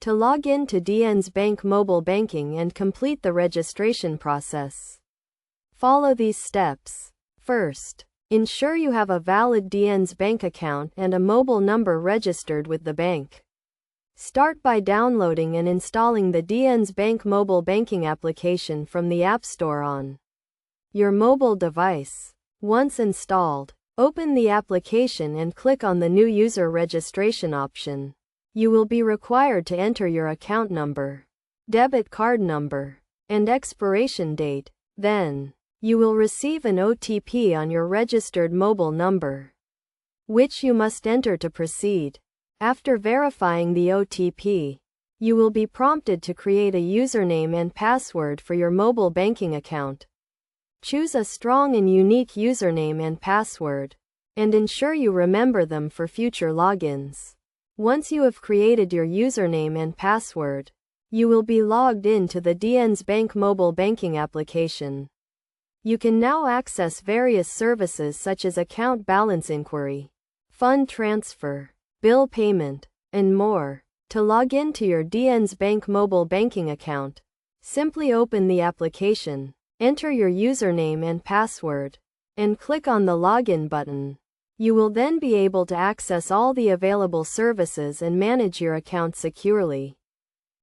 To log in to Dns Bank Mobile Banking and complete the registration process, follow these steps. First, ensure you have a valid Dns Bank account and a mobile number registered with the bank. Start by downloading and installing the Dns Bank Mobile Banking application from the App Store on your mobile device. Once installed, open the application and click on the New User Registration option. You will be required to enter your account number, debit card number, and expiration date. Then, you will receive an OTP on your registered mobile number, which you must enter to proceed. After verifying the OTP, you will be prompted to create a username and password for your mobile banking account. Choose a strong and unique username and password, and ensure you remember them for future logins. Once you have created your username and password, you will be logged in to the Dns Bank Mobile Banking application. You can now access various services such as account balance inquiry, fund transfer, bill payment, and more. To log in to your Dns Bank Mobile Banking account, simply open the application, enter your username and password, and click on the Login button. You will then be able to access all the available services and manage your account securely.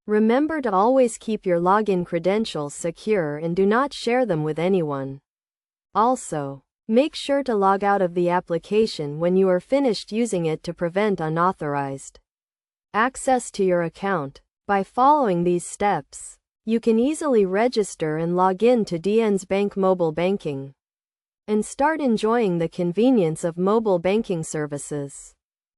Remember to always keep your login credentials secure and do not share them with anyone. Also, make sure to log out of the application when you are finished using it to prevent unauthorized access to your account. By following these steps, you can easily register and log in to Dns Bank Mobile Banking and start enjoying the convenience of mobile banking services.